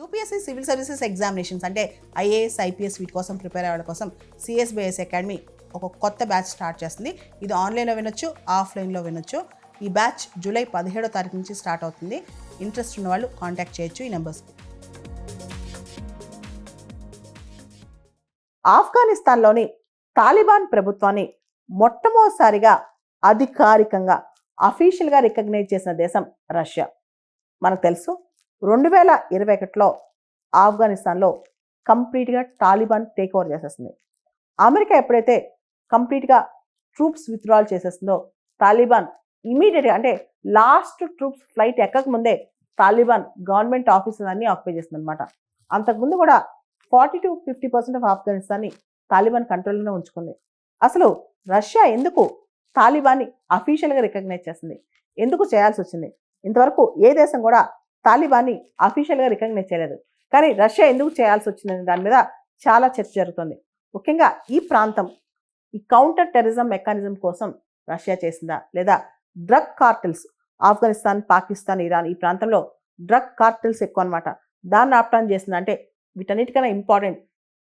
UPSC civil services examinations అంటే IAS IPS వీటి కోసం ప్రిపేర్ అయ్యే వాళ్ళ కోసం సిఎస్బిఎస్ అకాడమీ ఒక కొత్త బ్యాచ్ స్టార్ట్ చేస్తుంది. ఇది ఆన్లైన్లో వినొచ్చు, ఆఫ్లైన్లో వినొచ్చు. ఈ బ్యాచ్ జూలై 17వ తారీఖు నుంచి స్టార్ట్ అవుతుంది. ఇంట్రెస్ట్ ఉన్న వాళ్ళు కాంటాక్ట్ చేయొచ్చు ఈ నెంబర్స్కి. ఆఫ్ఘనిస్తాన్లోని తాలిబాన్ ప్రభుత్వాన్ని మొట్టమొదటిసారిగా అధికారికంగా అఫీషియల్గా రికగ్నైజ్ చేసిన దేశం రష్యా. మనకు తెలుసు 2021లో ఆఫ్ఘనిస్తాన్లో కంప్లీట్గా తాలిబాన్ టేక్ ఓవర్ చేసేస్తుంది. అమెరికా ఎప్పుడైతే కంప్లీట్గా ట్రూప్స్ విత్డ్రాల్ చేసేస్తుందో తాలిబాన్ ఇమీడియట్గా అంటే లాస్ట్ ట్రూప్స్ ఫ్లైట్ ఎక్కక ముందే తాలిబాన్ గవర్నమెంట్ ఆఫీసెస్ అన్ని ఆక్యుపై చేస్తుంది అనమాట. అంతకుముందు కూడా 40-50% ఆఫ్ ఆఫ్ఘనిస్తాన్ని తాలిబాన్ కంట్రోల్లోనే ఉంచుకుంది. అసలు రష్యా ఎందుకు తాలిబాన్ని అఫీషియల్గా రికగ్నైజ్ చేస్తుంది, ఎందుకు చేయాల్సి వచ్చింది? ఇంతవరకు ఏ దేశం కూడా తాలిబాన్ని అఫీషియల్గా రికగ్నైజ్ చేయలేదు, కానీ రష్యా ఎందుకు చేయాల్సి వచ్చిందనే దాని మీద చాలా చర్చ జరుగుతుంది. ముఖ్యంగా ఈ ప్రాంతం ఈ కౌంటర్ టెర్రరిజం మెకానిజం కోసం రష్యా చేసిందా, లేదా drug cartels Afghanistan, Pakistan, Iran ఈ ప్రాంతంలో డ్రగ్ కార్టెల్స్ ఎక్కువ అనమాట, దాన్ని ఆపటాన్ని చేసిందా అంటే వీటన్నిటికన్నా ఇంపార్టెంట్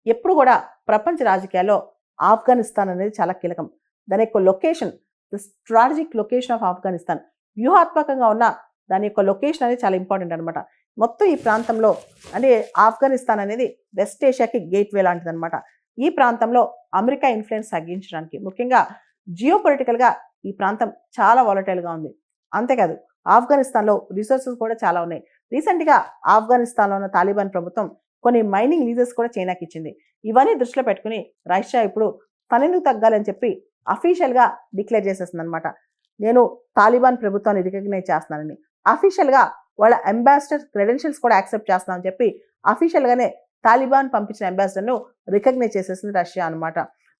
ఎప్పుడు కూడా ప్రపంచ రాజకీయాల్లో ఆఫ్ఘనిస్తాన్ అనేది చాలా కీలకం. దాని యొక్క location, the strategic location of Afghanistan, వ్యూహాత్మకంగా ఉన్న దాని యొక్క లొకేషన్ అనేది చాలా ఇంపార్టెంట్ అనమాట. మొత్తం ఈ ప్రాంతంలో అంటే ఆఫ్ఘనిస్తాన్ అనేది వెస్ట్ ఏషియాకి గేట్వే లాంటిది అనమాట. ఈ ప్రాంతంలో అమెరికా ఇన్ఫ్లుయెన్స్ తగ్గించడానికి ముఖ్యంగా జియో పొలిటికల్గా ఈ ప్రాంతం చాలా వాలటైల్గా ఉంది. అంతేకాదు ఆఫ్ఘనిస్తాన్లో రిసోర్సెస్ కూడా చాలా ఉన్నాయి. రీసెంట్గా ఆఫ్ఘనిస్తాన్లో ఉన్న తాలిబాన్ ప్రభుత్వం కొన్ని మైనింగ్ లీజెస్ కూడా చైనాకి ఇచ్చింది. ఇవన్నీ దృష్టిలో పెట్టుకుని రష్యా ఇప్పుడు తనెందుకు తగ్గాలని చెప్పి అఫీషియల్గా డిక్లేర్ చేసేస్తుంది అనమాట. నేను తాలిబాన్ ప్రభుత్వాన్ని రికగ్నైజ్ చేస్తున్నానని, అఫీషియల్గా వాళ్ళ అంబాసిడర్ క్రెడెన్షియల్స్ కూడా యాక్సెప్ట్ చేస్తున్నానని చెప్పి అఫీషియల్గానే తాలిబాన్ పంపించిన అంబాసిడర్ను రికగ్నైజ్ చేసేసింది రష్యా అనమాట.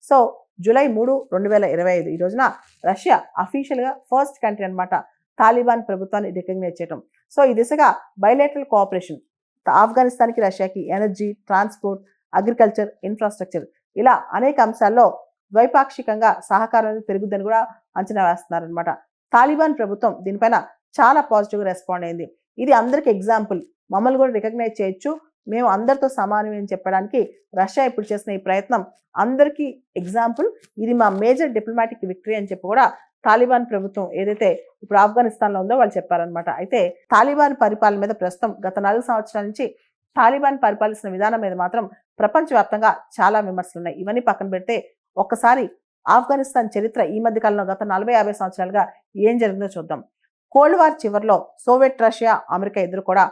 సో జూలై 3, 2025 ఈ రోజున రష్యా అఫీషియల్గా ఫస్ట్ కంట్రీ అనమాట తాలిబాన్ ప్రభుత్వాన్ని రికగ్నైజ్ చేయడం. సో ఈ దిశగా బైలేటరల్ కోఆపరేషన్ ఆఫ్ఘనిస్తాన్కి రష్యాకి ఎనర్జీ, ట్రాన్స్పోర్ట్, అగ్రికల్చర్, ఇన్ఫ్రాస్ట్రక్చర్ ఇలా అనేక అంశాల్లో ద్వైపాక్షికంగా సహకారం పెరుగుద్దని కూడా అంచనా వేస్తున్నారనమాట. తాలిబాన్ ప్రభుత్వం దీనిపైన చాలా పాజిటివ్గా రెస్పాండ్ అయింది. ఇది అందరికి ఎగ్జాంపుల్, మమ్మల్ని కూడా రికగ్నైజ్ చేయొచ్చు, మేము అందరితో సమానమే అని చెప్పడానికి రష్యా ఇప్పుడు చేసిన ఈ ప్రయత్నం అందరికీ ఎగ్జాంపుల్. ఇది మా మేజర్ డిప్లొమాటిక్ విక్టరీ అని చెప్పి కూడా తాలిబాన్ ప్రభుత్వం ఏదైతే ఇప్పుడు ఆఫ్ఘనిస్తాన్లో ఉందో వాళ్ళు చెప్పారనమాట. అయితే తాలిబాన్ పరిపాలన మీద ప్రస్తుతం గత 4 సంవత్సరాల నుంచి తాలిబాన్ పరిపాలిస్తున్న విధానం మీద మాత్రం ప్రపంచవ్యాప్తంగా చాలా విమర్శలు ఉన్నాయి. ఇవన్నీ పక్కన పెడితే ఒక్కసారి ఆఫ్ఘనిస్తాన్ చరిత్ర ఈ మధ్య కాలంలో గత 40-50 సంవత్సరాలుగా ఏం జరిగిందో చూద్దాం. కోల్డ్ వార్ చివరిలో సోవియట్ రష్యా, అమెరికా ఇద్దరు కూడా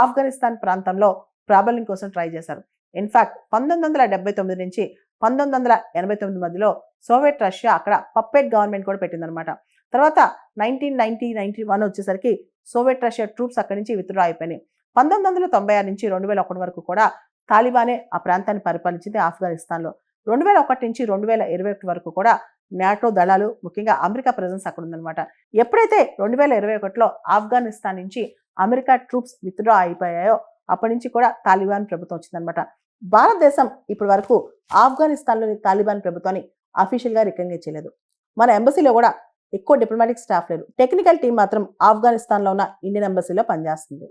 ఆఫ్ఘనిస్తాన్ ప్రాంతంలో ప్రాబల్యం కోసం ట్రై చేశారు. ఇన్ఫాక్ట్ 1979 నుంచి 1989 మధ్యలో సోవియట్ రష్యా అక్కడ పప్పెట్ గవర్నమెంట్ కూడా పెట్టిందనమాట. తర్వాత 1990-91 వచ్చేసరికి సోవియట్ రష్యా ట్రూప్స్ అక్కడి నుంచి విత్డ్రా అయిపోయినాయి. 1996 నుంచి 2001 వరకు కూడా తాలిబానే ఆ ప్రాంతాన్ని పరిపాలించింది ఆఫ్ఘనిస్తాన్లో. 2001 నుంచి 2021 వరకు కూడా నాటో దళాలు ముఖ్యంగా అమెరికా ప్రెజెన్స్ అక్కడ ఉందన్నమాట. ఎప్పుడైతే 2021లో ఆఫ్ఘనిస్తాన్ నుంచి అమెరికా ట్రూప్స్ విత్డ్రా అయిపోయాయో అప్పటి నుంచి కూడా తాలిబాన్ ప్రభుత్వం వచ్చిందనమాట. భారతదేశం ఇప్పటి వరకు ఆఫ్ఘనిస్తాన్లోని తాలిబాన్ ప్రభుత్వాన్ని అఫీషియల్గా రికగ్నైజ్ చేయలేదు. మన ఎంబసీలో కూడా ఎక్కువ డిప్లొమాటిక్ స్టాఫ్ లేరు. టెక్నికల్ టీం మాత్రం ఆఫ్ఘనిస్తాన్లో ఉన్న ఇండియన్ ఎంబసీలో పనిచేస్తుంది.